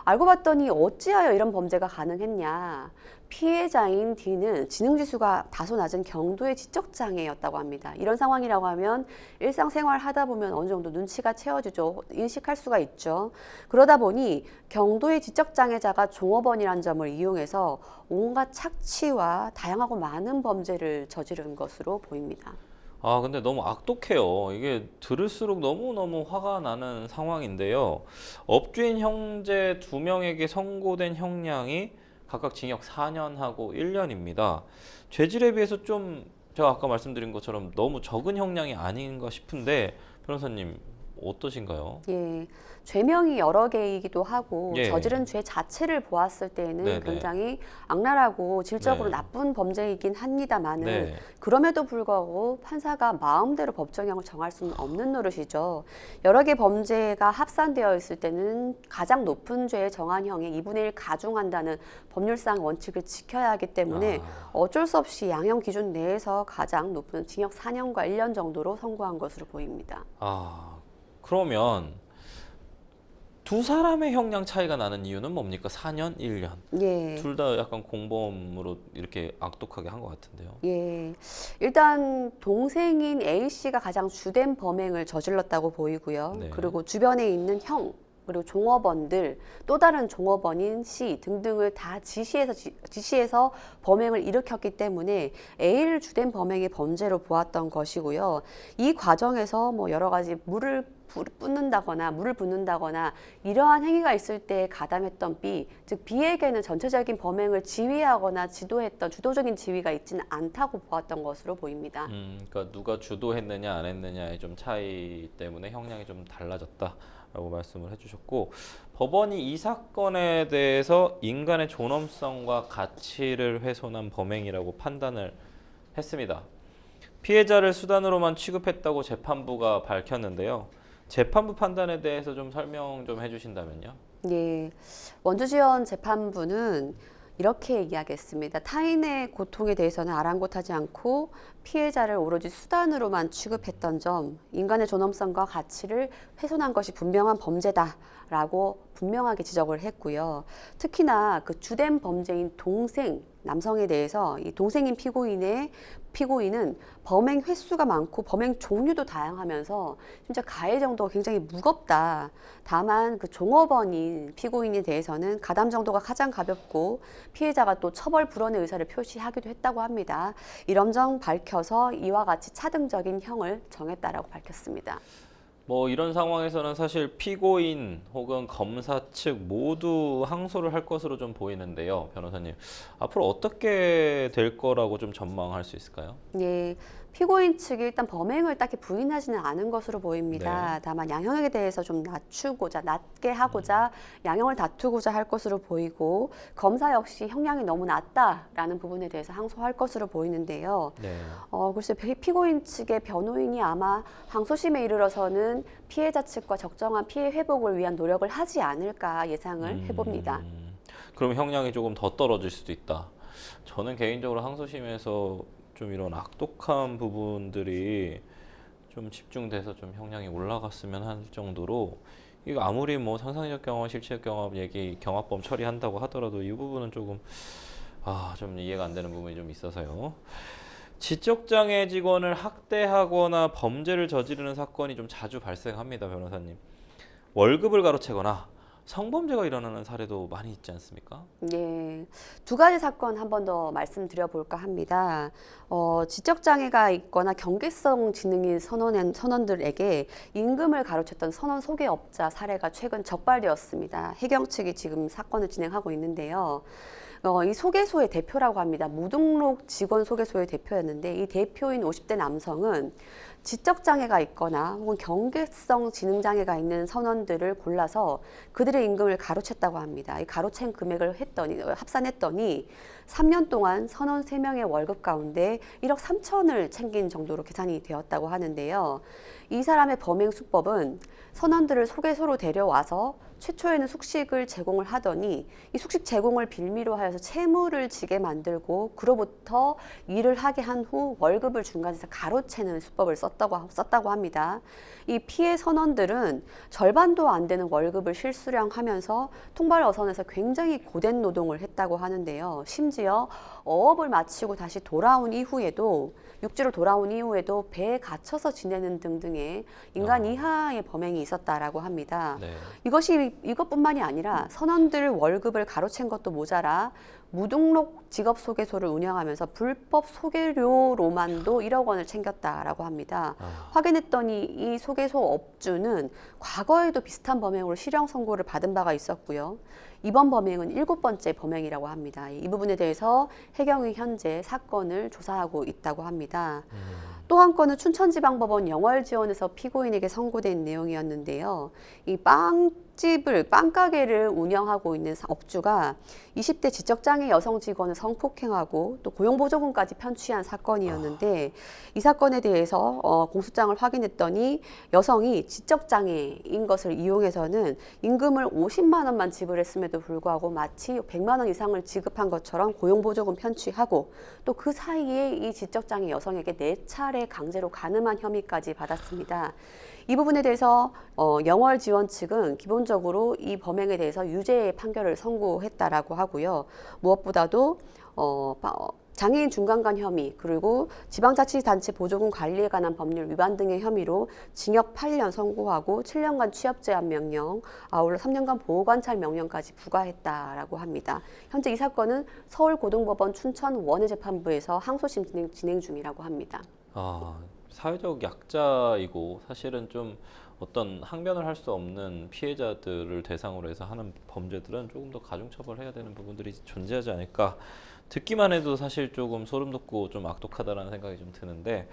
알고 봤더니 어찌하여 이런 범죄가 가능했냐. 피해자인 D는 지능지수가 다소 낮은 경도의 지적장애였다고 합니다. 이런 상황이라고 하면 일상생활 하다 보면 어느 정도 눈치가 채워지죠. 인식할 수가 있죠. 그러다 보니 경도의 지적장애자가 종업원이라는 점을 이용해서 온갖 착취와 다양하고 많은 범죄를 저지른 것으로 보입니다. 아, 근데 너무 악독해요. 이게 들을수록 너무너무 화가 나는 상황인데요. 업주인 형제 2명에게 선고된 형량이 각각 징역 4년하고 1년입니다. 죄질에 비해서 좀 제가 아까 말씀드린 것처럼 너무 적은 형량이 아닌가 싶은데 변호사님 어떠신가요? 예, 죄명이 여러 개이기도 하고 예. 저지른 죄 자체를 보았을 때는 네네. 굉장히 악랄하고 질적으로 네. 나쁜 범죄이긴 합니다만은 네. 그럼에도 불구하고 판사가 마음대로 법정형을 정할 수는 없는 노릇이죠. 여러 개 범죄가 합산되어 있을 때는 가장 높은 죄의 정한형에 2분의 1 가중한다는 법률상 원칙을 지켜야 하기 때문에 어쩔 수 없이 양형 기준 내에서 가장 높은 징역 4년과 1년 정도로 선고한 것으로 보입니다. 그러면 두 사람의 형량 차이가 나는 이유는 뭡니까? 4년, 1년. 예. 둘 다 약간 공범으로 이렇게 악독하게 한 것 같은데요. 예, 일단 동생인 A씨가 가장 주된 범행을 저질렀다고 보이고요. 네. 그리고 주변에 있는 형, 그리고 종업원들, 또 다른 종업원인 C 등등을 다 지시해서 범행을 일으켰기 때문에 A를 주된 범행의 범죄로 보았던 것이고요. 이 과정에서 뭐 여러 가지 물을 붓는다거나 이러한 행위가 있을 때 가담했던 B, 즉 B에게는 전체적인 범행을 지휘하거나 지도했던 주도적인 지위가 있지는 않다고 보았던 것으로 보입니다. 그러니까 누가 주도했느냐 안 했느냐의 좀 차이 때문에 형량이 좀 달라졌다라고 말씀을 해주셨고, 법원이 이 사건에 대해서 인간의 존엄성과 가치를 훼손한 범행이라고 판단을 했습니다. 피해자를 수단으로만 취급했다고 재판부가 밝혔는데요. 재판부 판단에 대해서 좀 설명 좀 해주신다면요. 예, 원주지원 재판부는 이렇게 이야기했습니다. 타인의 고통에 대해서는 아랑곳하지 않고 피해자를 오로지 수단으로만 취급했던 점, 인간의 존엄성과 가치를 훼손한 것이 분명한 범죄다라고 분명하게 지적을 했고요. 특히나 그 주된 범죄인 동생, 남성에 대해서 이 동생인 피고인은 범행 횟수가 많고 범행 종류도 다양하면서 진짜 가해 정도가 굉장히 무겁다. 다만 그 종업원인 피고인에 대해서는 가담 정도가 가장 가볍고 피해자가 또 처벌 불원의 의사를 표시하기도 했다고 합니다. 이런 점 밝혀서 이와 같이 차등적인 형을 정했다라고 밝혔습니다. 뭐 이런 상황에서는 사실 피고인 혹은 검사 측 모두 항소를 할 것으로 좀 보이는데요. 변호사님, 앞으로 어떻게 될 거라고 좀 전망할 수 있을까요? 예, 피고인 측이 일단 범행을 딱히 부인하지는 않은 것으로 보입니다. 네. 다만 양형에 대해서 좀 낮게 하고자 양형을 다투고자 할 것으로 보이고, 검사 역시 형량이 너무 낮다라는 부분에 대해서 항소할 것으로 보이는데요. 네. 글쎄 피고인 측의 변호인이 아마 항소심에 이르러서는 피해자 측과 적정한 피해 회복을 위한 노력을 하지 않을까 예상을 해봅니다. 그럼 형량이 조금 더 떨어질 수도 있다. 저는 개인적으로 항소심에서 좀 이런 악독한 부분들이 좀 집중돼서 좀 형량이 올라갔으면 할 정도로, 이거 아무리 뭐 상상력 경험, 실체적 경험 얘기, 경합범 처리한다고 하더라도 이 부분은 조금 좀 이해가 안 되는 부분이 좀 있어서요. 지적장애 직원을 학대하거나 범죄를 저지르는 사건이 좀 자주 발생합니다, 변호사님. 월급을 가로채거나 성범죄가 일어나는 사례도 많이 있지 않습니까? 예, 두 가지 사건 한 번 더 말씀드려 볼까 합니다. 지적장애가 있거나 경계성 지능인 선원들에게 임금을 가로챘던 선원 소개업자 사례가 최근 적발되었습니다. 해경 측이 지금 사건을 진행하고 있는데요. 이 소개소의 대표라고 합니다. 무등록 직원 소개소의 대표였는데 이 대표인 50대 남성은 지적장애가 있거나 혹은 경계성 지능장애가 있는 선원들을 골라서 그들의 임금을 가로챘다고 합니다. 이 가로챈 금액을 합산했더니 3년 동안 선원 3명의 월급 가운데 1억 3천을 챙긴 정도로 계산이 되었다고 하는데요. 이 사람의 범행 수법은 선원들을 소개소로 데려와서 최초에는 숙식을 제공을 하더니 이 숙식 제공을 빌미로 하여서 채무를 지게 만들고 그로부터 일을 하게 한 후 월급을 중간에서 가로채는 수법을 썼다고 합니다. 이 피해 선원들은 절반도 안 되는 월급을 실수령하면서 통발 어선에서 굉장히 고된 노동을 했다고 하는데요. 심지어 어업을 마치고 다시 돌아온 이후에도 육지로 돌아온 이후에도 배에 갇혀서 지내는 등등의 인간 이하의 범행이 있었다라고 합니다. 네. 이것뿐만이 아니라 선원들 월급을 가로챈 것도 모자라 무등록 직업소개소를 운영하면서 불법 소개료로만도 1억 원을 챙겼다라고 합니다. 확인했더니 이 소개소 업주는 과거에도 비슷한 범행으로 실형 선고를 받은 바가 있었고요. 이번 범행은 7번째 범행이라고 합니다. 이 부분에 대해서 해경이 현재 사건을 조사하고 있다고 합니다. 또 한 건은 춘천지방법원 영월지원에서 피고인에게 선고된 내용이었는데요. 이 빵가게를 운영하고 있는 업주가 20대 지적장애 여성 직원을 성폭행하고 또 고용보조금까지 편취한 사건이었는데 이 사건에 대해서 공소장을 확인했더니 여성이 지적장애인 것을 이용해서는 임금을 50만 원만 지불했음에도 불구하고 마치 100만 원 이상을 지급한 것처럼 고용보조금 편취하고 또 그 사이에 이 지적장애 여성에게 4차례 강제로 간음한 혐의까지 받았습니다. 이 부분에 대해서 영월지원 측은 기본적으로 이 범행에 대해서 유죄의 판결을 선고했다라고 하고요. 무엇보다도 장애인 중간간 혐의 그리고 지방자치단체 보조금 관리에 관한 법률 위반 등의 혐의로 징역 8년 선고하고 7년간 취업제한 명령, 아울러 3년간 보호관찰 명령까지 부과했다라고 합니다. 현재 이 사건은 서울고등법원 춘천 원해재판부에서 항소심 진행 중이라고 합니다. 사회적 약자이고 사실은 좀 어떤 항변을 할 수 없는 피해자들을 대상으로 해서 하는 범죄들은 조금 더 가중처벌해야 되는 부분들이 존재하지 않을까. 듣기만 해도 사실 조금 소름 돋고 좀 악독하다라는 생각이 좀 드는데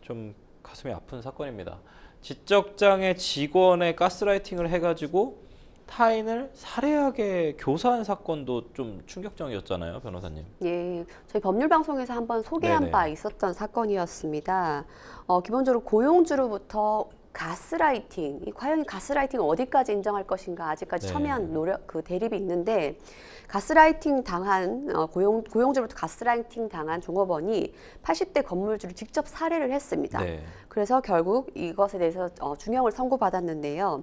좀 가슴이 아픈 사건입니다. 지적장애 직원의 가스라이팅을 해가지고 타인을 살해하게 교사한 사건도 좀 충격적이었잖아요, 변호사님. 예, 저희 법률방송에서 한번 소개한 네네. 바 있었던 사건이었습니다. 기본적으로 고용주로부터 가스라이팅, 과연 이 가스라이팅을 어디까지 인정할 것인가 아직까지 네. 첨예한 대립이 있는데 가스라이팅 당한 고용주로부터 가스라이팅 당한 종업원이 80대 건물주를 직접 살해를 했습니다. 네. 그래서 결국 이것에 대해서 중형을 선고받았는데요.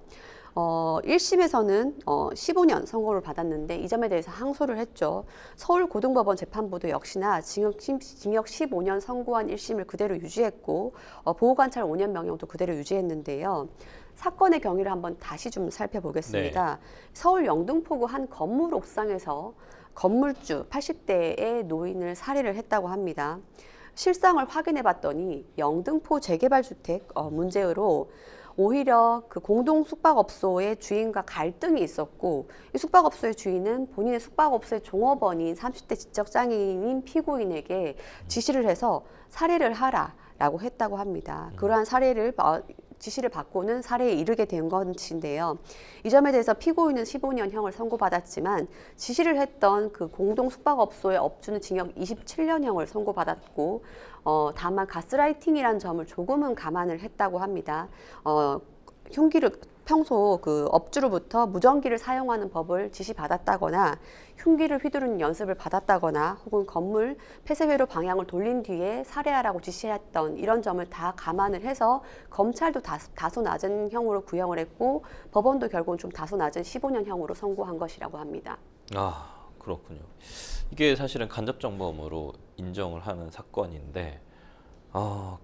1심에서는 15년 선고를 받았는데 이 점에 대해서 항소를 했죠. 서울고등법원 재판부도 역시나 징역 15년 선고한 1심을 그대로 유지했고 보호관찰 5년 명령도 그대로 유지했는데요. 사건의 경위를 한번 다시 좀 살펴보겠습니다. 서울 영등포구 한 건물 옥상에서 건물주 80대의 노인을 살해를 했다고 합니다. 실상을 확인해 봤더니 영등포 재개발 주택 문제로 오히려 그 공동 숙박업소의 주인과 갈등이 있었고 이 숙박업소의 주인은 본인의 숙박업소의 종업원인 30대 지적장애인인 피고인에게 지시를 해서 살해를 하라라고 했다고 합니다. 그러한 지시를 받고는 살해에 이르게 된 것인데요. 이 점에 대해서 피고인은 15년형을 선고받았지만 지시를 했던 그 공동 숙박업소의 업주는 징역 27년형을 선고받았고 다만 가스라이팅이라는 점을 조금은 감안을 했다고 합니다. 흉기를 평소 그 업주로부터 무전기를 사용하는 법을 지시받았다거나 흉기를 휘두르는 연습을 받았다거나 혹은 건물 폐쇄회로 방향을 돌린 뒤에 살해하라고 지시했던 이런 점을 다 감안을 해서 검찰도 다소 낮은 형으로 구형을 했고 법원도 결국은 좀 다소 낮은 15년형으로 선고한 것이라고 합니다. 그렇군요. 이게 사실은 간접정범으로 인정을 하는 사건인데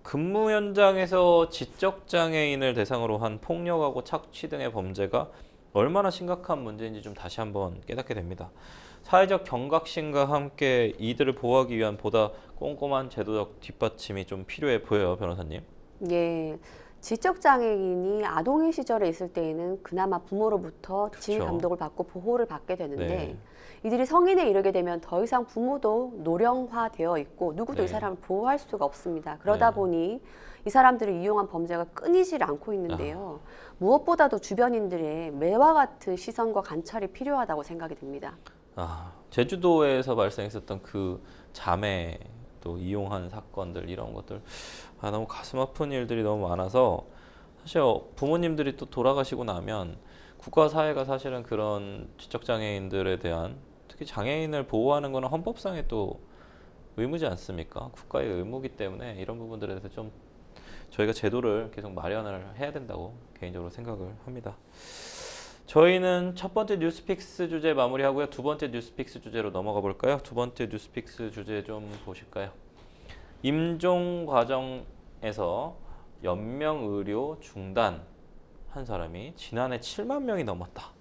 근무 현장에서 지적장애인을 대상으로 한 폭력하고 착취 등의 범죄가 얼마나 심각한 문제인지 좀 다시 한번 깨닫게 됩니다. 사회적 경각심과 함께 이들을 보호하기 위한 보다 꼼꼼한 제도적 뒷받침이 좀 필요해 보여요, 변호사님. 예. 지적장애인이 아동의 시절에 있을 때에는 그나마 부모로부터 지휘 그렇죠. 감독을 받고 보호를 받게 되는데 네. 이들이 성인에 이르게 되면 더 이상 부모도 노령화되어 있고 누구도 이 네. 사람을 보호할 수가 없습니다. 그러다 네. 보니 이 사람들을 이용한 범죄가 끊이질 않고 있는데요. 무엇보다도 주변인들의 매와 같은 시선과 관찰이 필요하다고 생각이 됩니다. 제주도에서 발생했었던 그 자매 또 이용한 사건들 이런 것들 너무 가슴 아픈 일들이 너무 많아서 사실 부모님들이 또 돌아가시고 나면 국가 사회가 사실은 그런 지적 장애인들에 대한 특히 장애인을 보호하는 거는 헌법상의 또 의무지 않습니까? 국가의 의무기 때문에 이런 부분들에 대해서 좀 저희가 제도를 계속 마련을 해야 된다고 개인적으로 생각을 합니다. 저희는 첫 번째 뉴스픽스 주제 마무리하고요. 두 번째 뉴스픽스 주제로 넘어가 볼까요? 두 번째 뉴스픽스 주제 좀 보실까요? 임종 과정에서 연명 의료 중단 한 사람이 지난해 7만 명이 넘었다.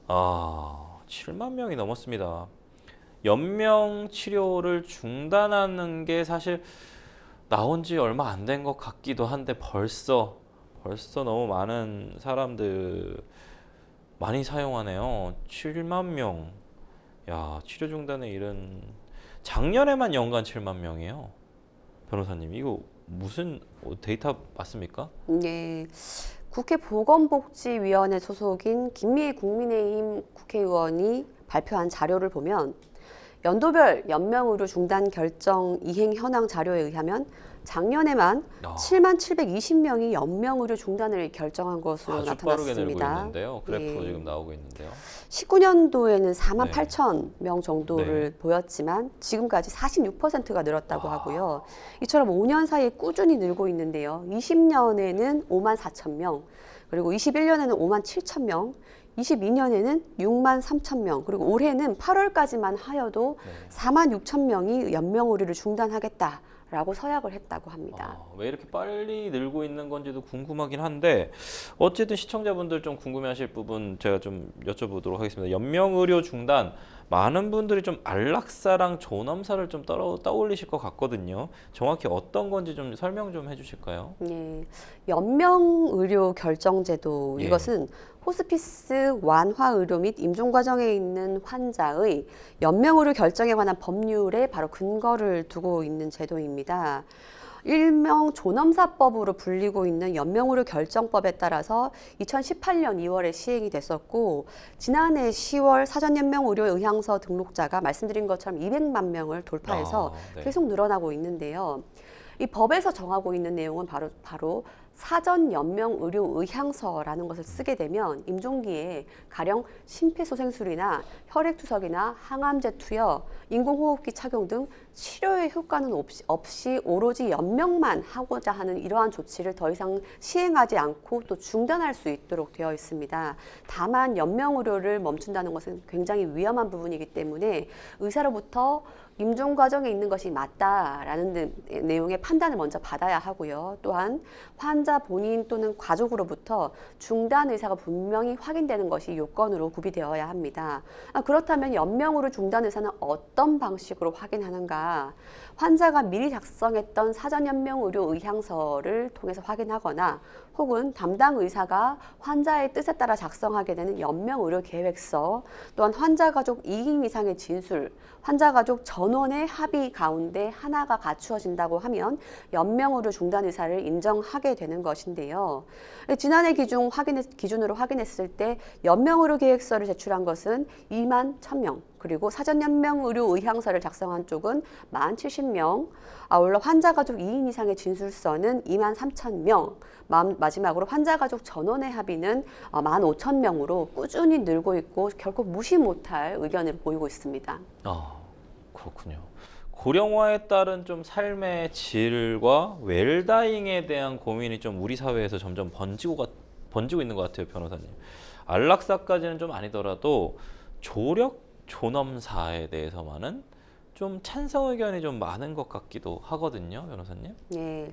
7만 명이 넘었습니다. 연명 치료를 중단하는 게 사실 나온 지 얼마 안 된 것 같기도 한데 벌써 너무 많은 사람들 많이 사용하네요. 7만 명. 야, 치료 중단에 이른 작년에만 연간 7만 명이에요. 변호사님, 이거 무슨 데이터 맞습니까? 네. 국회 보건복지위원회 소속인 김미애 국민의힘 국회의원이 발표한 자료를 보면 연도별 연명의료 중단 결정 이행 현황 자료에 의하면 작년에만 7만 720명이 연명의료 중단을 결정한 것으로 아주 빠르게 늘고 나타났습니다. 있는데요. 그래프 예. 지금 나오고 있는데요. 19년도에는 4만 네. 8천 명 정도를 보였지만 지금까지 46%가 늘었다고 하고요. 이처럼 5년 사이에 꾸준히 늘고 있는데요. 20년에는 5만 4천 명, 그리고 21년에는 5만 7천 명, 22년에는 6만 3천 명, 그리고 올해는 8월까지만 하여도 4만 6천 명이 연명의료를 중단하겠다라고 서약을 했다고 합니다. 왜 이렇게 빨리 늘고 있는 건지도 궁금하긴 한데 어쨌든 시청자분들 좀 궁금해하실 부분 제가 좀 여쭤보도록 하겠습니다. 연명의료 중단 많은 분들이 좀 안락사랑 존엄사를 좀 떠올리실 것 같거든요. 정확히 어떤 건지 좀 설명 좀 해주실까요? 네, 연명의료 결정제도 예. 이것은 호스피스 완화 의료 및 임종 과정에 있는 환자의 연명의료 결정에 관한 법률에 바로 근거를 두고 있는 제도입니다. 일명 존엄사법으로 불리고 있는 연명의료 결정법에 따라서 2018년 2월에 시행이 됐었고 지난해 10월 사전연명의료의향서 등록자가 말씀드린 것처럼 200만 명을 돌파해서 네. 계속 늘어나고 있는데요. 이 법에서 정하고 있는 내용은 바로 사전연명의료의향서라는 것을 쓰게 되면 임종기에 가령 심폐소생술이나 혈액투석이나 항암제 투여, 인공호흡기 착용 등 치료의 효과는 없이 오로지 연명만 하고자 하는 이러한 조치를 더 이상 시행하지 않고 또 중단할 수 있도록 되어 있습니다. 다만 연명의료를 멈춘다는 것은 굉장히 위험한 부분이기 때문에 의사로부터 임종 과정에 있는 것이 맞다라는 내용의 판단을 먼저 받아야 하고요. 또한 환자 본인 또는 가족으로부터 중단 의사가 분명히 확인되는 것이 요건으로 구비되어야 합니다. 그렇다면 연명의료 중단 의사는 어떤 방식으로 확인하는가? 환자가 미리 작성했던 사전연명의료의향서를 통해서 확인하거나 혹은 담당 의사가 환자의 뜻에 따라 작성하게 되는 연명의료계획서, 또한 환자가족 2인 이상의 진술, 환자가족 전원의 합의 가운데 하나가 갖추어진다고 하면 연명의료 중단 의사를 인정하게 되는 것인데요. 지난해 기준으로 확인했을 때 연명의료 계획서를 제출한 것은 2만 1,000명, 그리고 사전연명의료의향서를 작성한 쪽은 1만 70명, 아울러 환자가족 2인 이상의 진술서는 2만 3,000명, 마지막으로 환자가족 전원의 합의는 1만 5천 명으로 꾸준히 늘고 있고 결코 무시 못할 의견을 보이고 있습니다. 그렇군요. 고령화에 따른 좀 삶의 질과 웰다잉에 대한 고민이 좀 우리 사회에서 점점 번지고 있는 것 같아요, 변호사님. 안락사까지는 좀 아니더라도 조력 존엄사에 대해서만은 좀 찬성 의견이 좀 많은 것 같기도 하거든요, 변호사님. 예,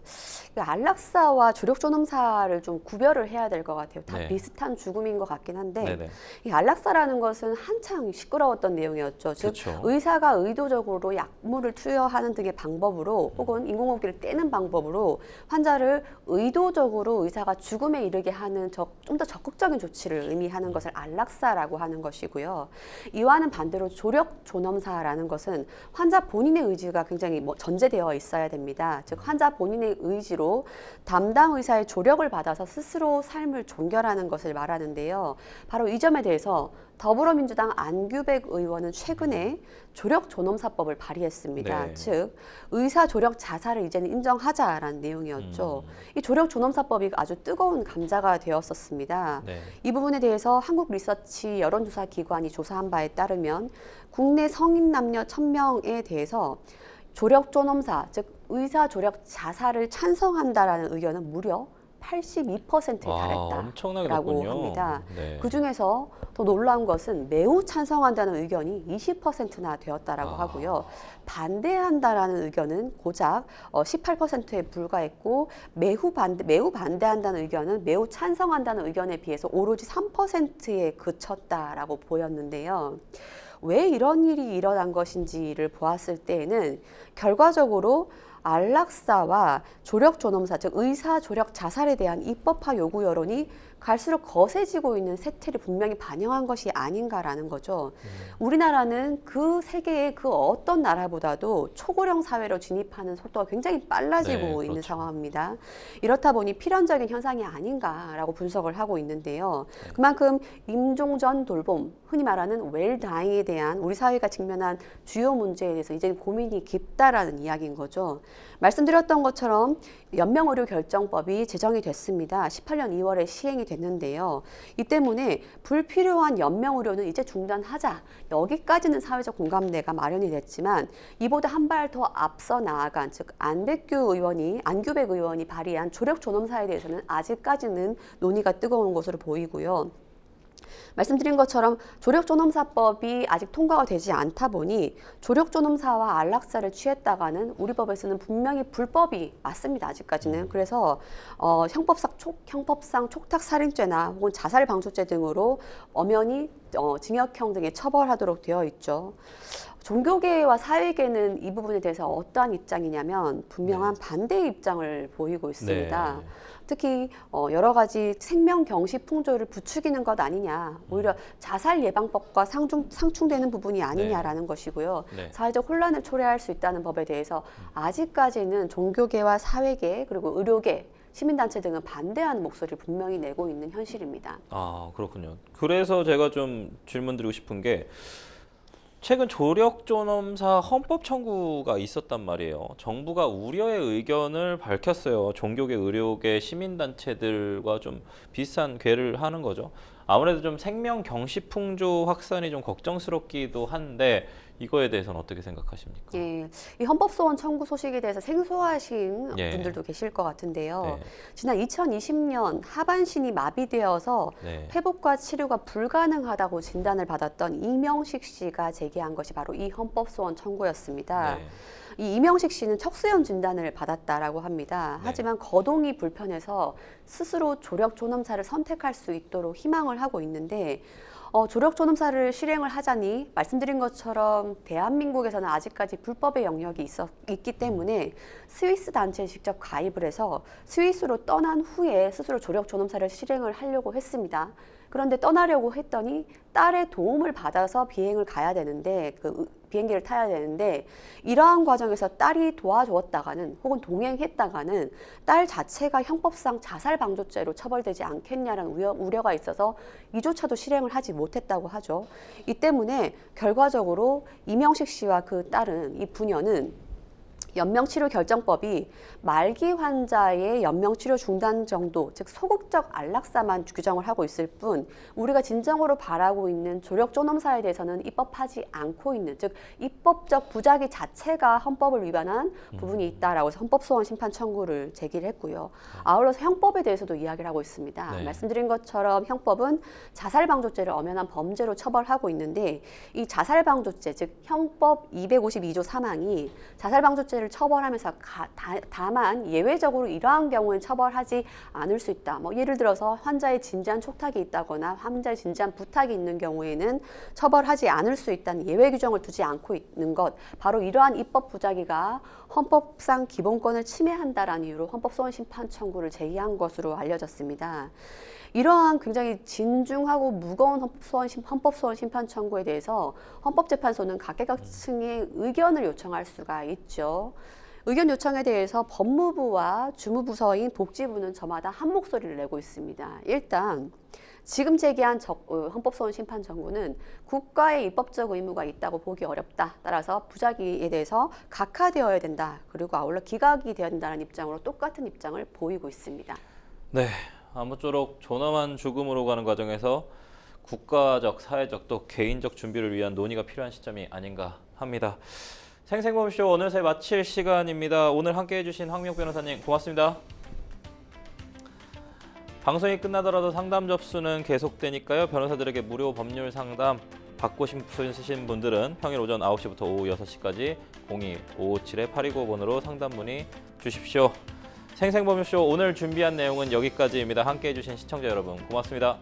이 안락사와 조력조nom사를 좀 구별을 해야 될 것 같아요. 다 네. 비슷한 죽음인 것 같긴 한데 네네. 이 안락사라는 것은 한창 시끄러웠던 내용이었죠. 즉 그렇죠. 의사가 의도적으로 약물을 투여하는 등의 방법으로 혹은 인공호흡기를 떼는 방법으로 환자를 의도적으로 의사가 죽음에 이르게 하는 좀 더 적극적인 조치를 의미하는 것을 안락사라고 하는 것이고요. 이와는 반대로 조력조nom사라는 것은 환자 본인의 의지가 굉장히 전제되어 있어야 됩니다. 즉 환자 본인의 의지로 담당 의사의 조력을 받아서 스스로 삶을 종결하는 것을 말하는데요. 바로 이 점에 대해서 더불어민주당 안규백 의원은 최근에 조력조nom사법을 발의했습니다. 네. 즉 의사 조력 자살을 이제는 인정하자라는 내용이었죠. 이 조력조nom사법이 아주 뜨거운 감자가 되었었습니다. 네. 이 부분에 대해서 한국리서치 여론조사 기관이 조사한 바에 따르면 국내 성인 남녀 1000명에 대해서 조력조nom사, 즉 의사 조력 자살을 찬성한다라는 의견은 무려 82%에 엄청나게 달했다라고 높군요. 합니다. 네. 그 중에서 더 놀라운 것은 매우 찬성한다는 의견이 20%나 되었다라고 하고요. 반대한다라는 의견은 고작 18%에 불과했고 매우 반대한다는 의견은 매우 찬성한다는 의견에 비해서 오로지 3%에 그쳤다라고 보였는데요. 왜 이런 일이 일어난 것인지를 보았을 때에는 결과적으로 안락사와 조력조nom사, 즉 의사 조력 자살에 대한 입법화 요구 여론이 갈수록 거세지고 있는 세태를 분명히 반영한 것이 아닌가라는 거죠. 우리나라는 그 세계의 그 어떤 나라보다도 초고령 사회로 진입하는 속도가 굉장히 빨라지고 네, 있는 그렇죠. 상황입니다. 이렇다 보니 필연적인 현상이 아닌가라고 분석을 하고 있는데요. 그만큼 임종전 돌봄, 흔히 말하는 웰다잉에 대한 우리 사회가 직면한 주요 문제에 대해서 이제 고민이 깊다라는 이야기인 거죠. 말씀드렸던 것처럼 연명의료결정법이 제정이 됐습니다. 18년 2월에 시행이 됐는데요. 이 때문에 불필요한 연명의료는 이제 중단하자. 여기까지는 사회적 공감대가 마련이 됐지만 이보다 한 발 더 앞서 나아간 즉 안규백 의원이 발의한 조력조nom사에 대해서는 아직까지는 논의가 뜨거운 것으로 보이고요. 말씀드린 것처럼 조력조nom사법이 아직 통과가 되지 않다 보니 조력조nom사와 안락사를 취했다가는 우리 법에서는 분명히 불법이 맞습니다. 아직까지는. 그래서 형법상 촉탁살인죄나 혹은 자살방조죄 등으로 엄연히 징역형 등에 처벌하도록 되어 있죠. 종교계와 사회계는 이 부분에 대해서 어떠한 입장이냐면 분명한 반대의 입장을 보이고 있습니다. 네. 특히 여러 가지 생명 경시 풍조를 부추기는 것 아니냐, 오히려 자살 예방법과 상충되는 부분이 아니냐라는 것이고요. 네. 사회적 혼란을 초래할 수 있다는 법에 대해서 아직까지는 종교계와 사회계 그리고 의료계 시민단체 등은 반대하는 목소리를 분명히 내고 있는 현실입니다. 그렇군요. 그래서 제가 좀 질문드리고 싶은 게 최근 조력조nom사 헌법 청구가 있었단 말이에요. 정부가 우려의 의견을 밝혔어요. 종교계, 의료계, 시민단체들과 좀 비슷한 궤를 하는 거죠. 아무래도 좀 생명 경시풍조 확산이 좀 걱정스럽기도 한데 이거에 대해서는 어떻게 생각하십니까? 예, 이 헌법소원 청구 소식에 대해서 생소하신 예. 분들도 계실 것 같은데요. 네. 지난 2020년 하반신이 마비되어서 네. 회복과 치료가 불가능하다고 진단을 받았던 이명식 씨가 제기한 것이 바로 이 헌법소원 청구였습니다. 네. 이 이명식 씨는 척수염 진단을 받았다라고 합니다. 네. 하지만 거동이 불편해서 스스로 조력조nom사를 선택할 수 있도록 희망을 하고 있는데 조력조nom사를 실행을 하자니 말씀드린 것처럼 대한민국에서는 아직까지 불법의 영역이 있기 때문에 스위스 단체에 직접 가입을 해서 스위스로 떠난 후에 스스로 조력조nom사를 실행을 하려고 했습니다. 그런데 떠나려고 했더니 딸의 도움을 받아서 비행을 가야 되는데 비행기를 타야 되는데 이러한 과정에서 딸이 도와주었다가는 혹은 동행했다가는 딸 자체가 형법상 자살방조죄로 처벌되지 않겠냐라는 우려가 있어서 이조차도 실행을 하지 못했다고 하죠. 이 때문에 결과적으로 이명식 씨와 그 딸은 이 부녀는 연명치료 결정법이 말기 환자의 연명치료 중단 정도, 즉 소극적 안락사만 규정을 하고 있을 뿐 우리가 진정으로 바라고 있는 조력 존엄사에 대해서는 입법하지 않고 있는, 즉 입법적 부작위 자체가 헌법을 위반한 부분이 있다라고 해서 헌법소원 심판 청구를 제기를 했고요. 아울러서 형법에 대해서도 이야기를 하고 있습니다. 네. 말씀드린 것처럼 형법은 자살방조죄를 엄연한 범죄로 처벌하고 있는데 이 자살방조죄, 즉 형법 252조 3항이 자살방조죄를 처벌하면서 다만 예외적으로 이러한 경우엔 처벌하지 않을 수 있다. 뭐 예를 들어서 환자의 진지한 촉탁이 있다거나 환자의 진지한 부탁이 있는 경우에는 처벌하지 않을 수 있다는 예외 규정을 두지 않고 있는 것, 바로 이러한 입법 부작위가 헌법상 기본권을 침해한다라는 이유로 헌법소원 심판 청구를 제기한 것으로 알려졌습니다. 이러한 굉장히 진중하고 무거운 헌법소원 심판 청구에 대해서 헌법재판소는 각계각층의 의견을 요청할 수가 있죠. 의견 요청에 대해서 법무부와 주무부서인 복지부는 저마다 한 목소리를 내고 있습니다. 일단 지금 제기한 헌법소원 심판 청구는 국가의 입법적 의무가 있다고 보기 어렵다. 따라서 부작위에 대해서 각하되어야 된다. 그리고 아울러 기각이 되어야 된다는 입장으로 똑같은 입장을 보이고 있습니다. 네, 아무쪼록 존엄한 죽음으로 가는 과정에서 국가적, 사회적 또 개인적 준비를 위한 논의가 필요한 시점이 아닌가 합니다. 생생범쇼 어느새 마칠 시간입니다. 오늘 함께해 주신 황미옥 변호사님 고맙습니다. 방송이 끝나더라도 상담 접수는 계속되니까요. 변호사들에게 무료 법률 상담 받고 싶으신 분들은 평일 오전 9시부터 오후 6시까지 02-557-8295번으로 상담 문의 주십시오. 생생범쇼 오늘 준비한 내용은 여기까지입니다. 함께해 주신 시청자 여러분 고맙습니다.